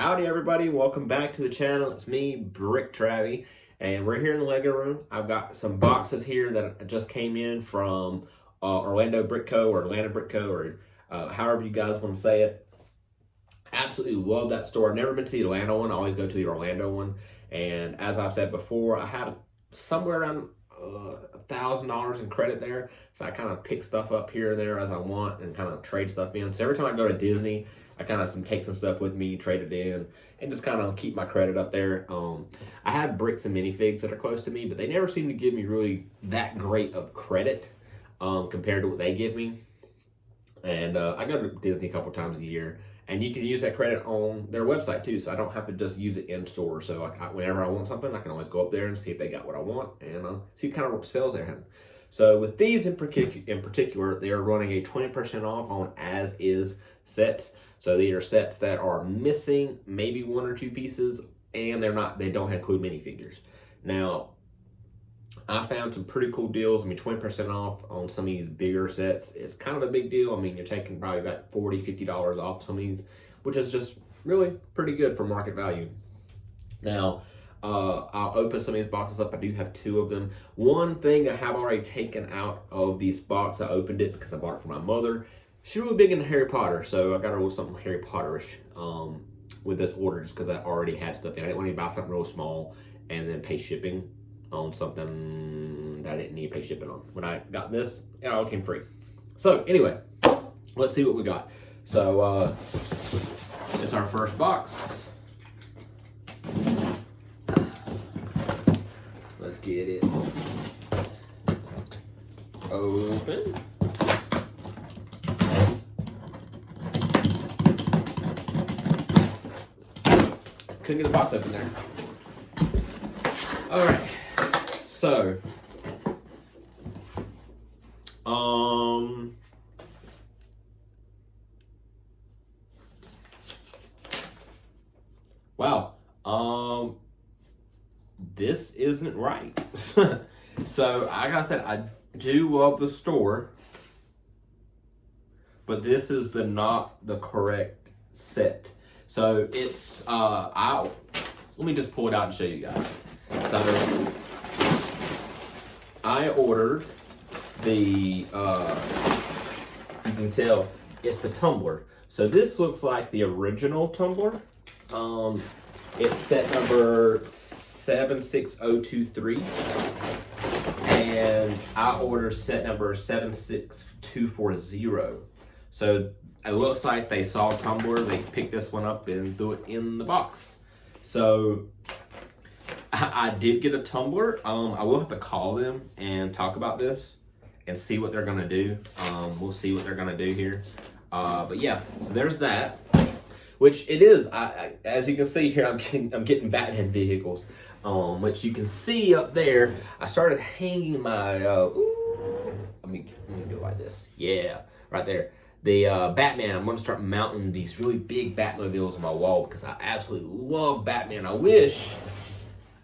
Howdy everybody, welcome back to the channel. It's me, Brick Travie, and we're here in the Lego room. I've got some boxes here that just came in from Orlando Brick Co. or Atlanta Brick Co. or however you guys want to say it. Absolutely love that store. I've never been to the Atlanta one. I always go to the Orlando one. And as I've said before, I had somewhere around $1,000 in credit there. So I kind of pick stuff up here and there as I want and kind of trade stuff in. So every time I go to Disney, I kind of take some stuff with me, trade it in, and just kind of keep my credit up there. I have bricks and minifigs that are close to me, but they never seem to give me really that great of credit compared to what they give me. And I go to Disney a couple times a year, and you can use that credit on their website too, so I don't have to just use it in store. So whenever I want something, I can always go up there and see if they got what I want and see what kind of spells they're having. So with these in particular, they are running a 20% off on as-is sets. So these are sets that are missing maybe one or two pieces, and they don't include minifigures. Now, I found some pretty cool deals. I mean, 20% off on some of these bigger sets is kind of a big deal. I mean, you're taking probably about $40, $50 off some of these, which is just really pretty good for market value. Now, I'll open some of these boxes up. I do have two of them. One thing I have already taken out of this box, I opened it because I bought it for my mother. She's really big into Harry Potter, so I got her a little something Harry Potterish with this order just because I already had stuff in. I didn't want to buy something real small and then pay shipping on something that I didn't need to pay shipping on. When I got this, it all came free. So anyway, let's see what we got. So it's our first box. Let's get it open. Couldn't get the box open there. All right. So, wow, this isn't right. So, like I said, I do love the store, but this is not the correct set. So it's let me just pull it out and show you guys. So I ordered the, you can tell it's the tumbler. So this looks like the original tumbler. It's set number 76023. And I ordered set number 76240. So it looks like they saw tumbler, they picked this one up and threw it in the box. So I did get a tumbler. I will have to call them and talk about this and see what they're gonna do. We'll see what they're gonna do here. But yeah, so there's that. Which it is. As you can see here, I'm getting Batman vehicles. Which you can see up there. I started hanging my. Let me do it like this. Yeah, right there. The Batman. I'm going to start mounting these really big Batmobiles on my wall because I absolutely love Batman. I wish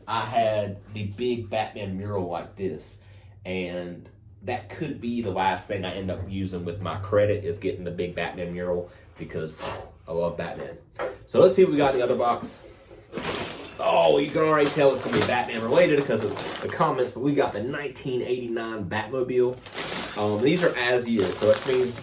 I had the big Batman mural like this, and that could be the last thing I end up using with my credit is getting the big Batman mural because I love Batman. So let's see what we got in the other box. Oh, you can already tell it's going to be Batman related because of the comments, but we got the 1989 Batmobile. These are as is, so it means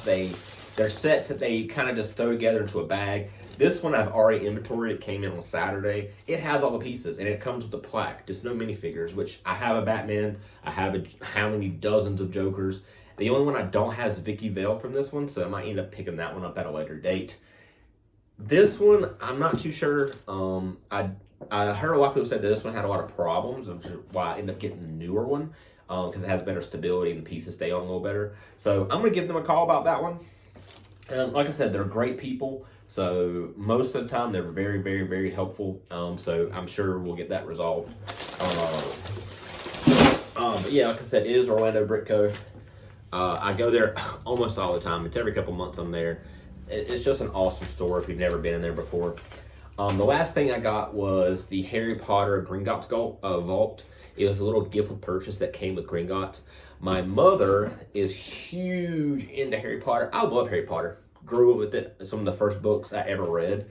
they're sets that they kind of just throw together into a bag. This one I've already inventoried. It came in on Saturday. It has all the pieces, and it comes with a plaque, just no minifigures, which I have a Batman. I have how many dozens of Jokers. The only one I don't have is Vicky Vale from this one, so I might end up picking that one up at a later date. This one, I'm not too sure. I heard a lot of people say that this one had a lot of problems, which is why I ended up getting the newer one, because it has better stability and the pieces stay on a little better. So I'm going to give them a call about that one. Like I said, they're great people. So most of the time, they're very, very, very helpful. So I'm sure we'll get that resolved. But yeah, like I said, it is Orlando Brick Co. I go there almost all the time. It's every couple months I'm there. It's just an awesome store if you've never been in there before. The last thing I got was the Harry Potter Gringotts Vault. It was a little gift with purchase that came with Gringotts. My mother is huge into Harry Potter. I love Harry Potter. Grew up with it. It's some of the first books I ever read.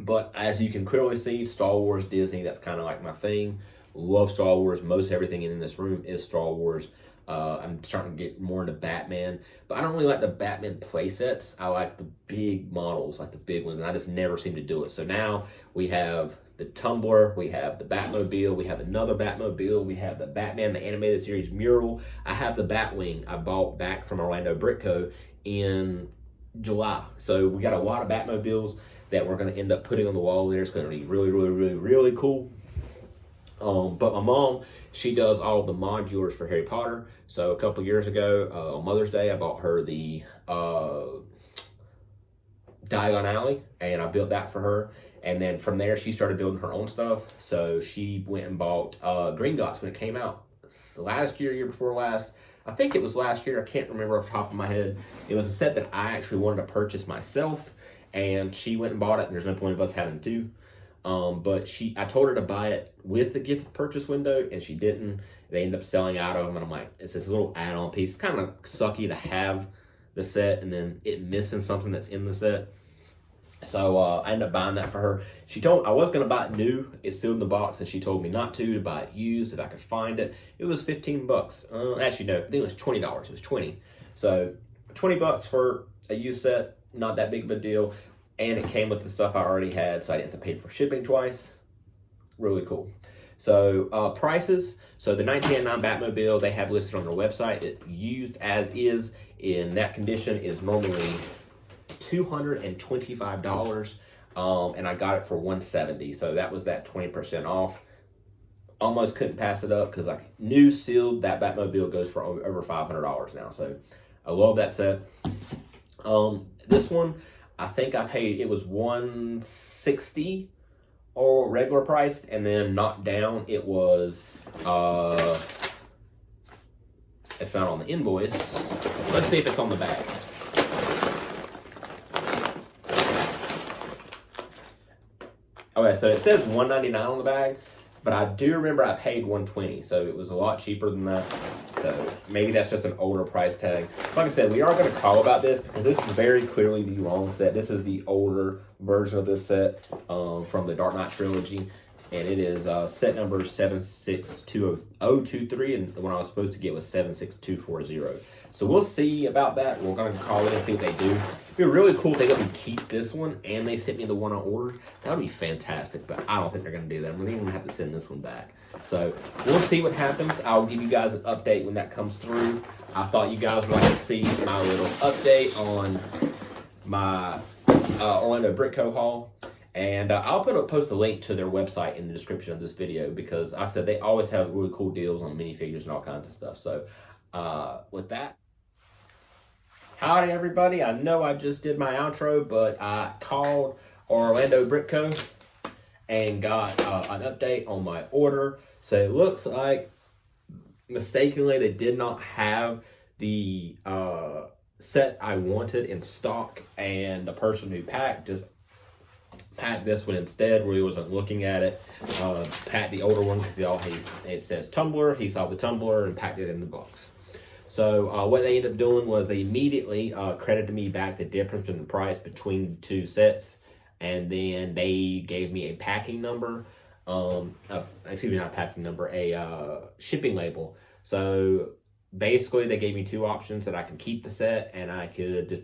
But as you can clearly see, Star Wars, Disney, that's kind of like my thing. Love Star Wars. Most everything in this room is Star Wars. I'm starting to get more into Batman, but I don't really like the Batman playsets. I like the big models, like the big ones, and I just never seem to do it. So now we have the Tumbler, we have the Batmobile, we have another Batmobile, we have the Batman, the animated series mural. I have the Batwing I bought back from Orlando Brick Co. in July. So we got a lot of Batmobiles that we're going to end up putting on the wall there. It's going to be really, really, really, really cool. But my mom, she does all the modulars for Harry Potter. So a couple years ago, on Mother's Day, I bought her the Diagon Alley, and I built that for her. And then from there, she started building her own stuff. So she went and bought Gringotts when it came out last year, year before last. I think it was last year. I can't remember off the top of my head. It was a set that I actually wanted to purchase myself, and she went and bought it. And there's no point of us having two. But I told her to buy it with the gift purchase window, and she didn't. They ended up selling out of them, and I'm like, it's this little add-on piece. It's kind of sucky to have the set and then it missing something that's in the set. So I ended up buying that for her. I was going to buy it new. It's still in the box, and she told me not to buy it used if I could find it. It was $15. Actually, no, I think it was $20. It was $20. So $20 for a used set, not that big of a deal. And it came with the stuff I already had, so I didn't have to pay for shipping twice. Really cool. So prices. So the 1999 Batmobile they have listed on their website. It used as is in that condition is normally $225, and I got it for $170. So that was that 20% off. Almost couldn't pass it up because like new sealed, that Batmobile goes for over $500 now. So I love that set. This one, I think I paid, it was $160 or regular priced, and then knocked down it was it's not on the invoice. Let's see if it's on the bag. Okay, so it says $199 on the bag, but I do remember I paid $120, so it was a lot cheaper than that. So maybe that's just an older price tag. Like I said, we are going to call about this because this is very clearly the wrong set. This is the older version of this set from the Dark Knight trilogy, and it is set number 762023, and the one I was supposed to get was 76240. So we'll see about that. We're going to call it and see what they do. It'd be really cool if they let me keep this one and they sent me the one I ordered. That would be fantastic, but I don't think they're going to do that. I'm going to have to send this one back. So we'll see what happens. I'll give you guys an update when that comes through. I thought you guys would like to see my little update on my Orlando Brick Co. haul. And I'll post a link to their website in the description of this video because, like I said, they always have really cool deals on minifigures and all kinds of stuff. So with that, howdy everybody. I know I just did my outro, but I called Orlando Brick Co. and got an update on my order. So it looks like mistakenly they did not have the set I wanted in stock, and the person who packed just packed this one instead where he wasn't looking at it. Packed the older one because it says Tumbler. He saw the Tumbler and packed it in the box. So what they ended up doing was they immediately credited me back the difference in the price between the two sets, and then they gave me a packing number. Excuse me, not a packing number, a shipping label. So basically they gave me two options: that I could keep the set and I could just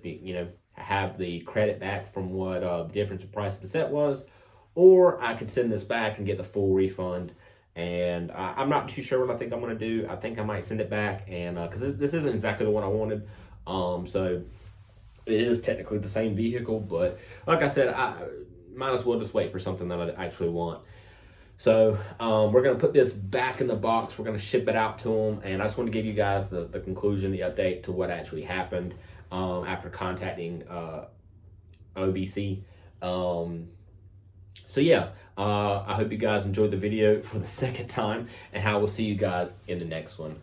have the credit back from what the difference in price of the set was, or I could send this back and get the full refund. And I'm not too sure what I think I'm going to do. I think I might send it back, and because this isn't exactly the one I wanted. So it is technically the same vehicle, but like I said, I might as well just wait for something that I actually want. So we're going to put this back in the box. We're going to ship it out to them, and I just want to give you guys the conclusion, the update to what actually happened after contacting OBC. So yeah, I hope you guys enjoyed the video for the second time, and I will see you guys in the next one.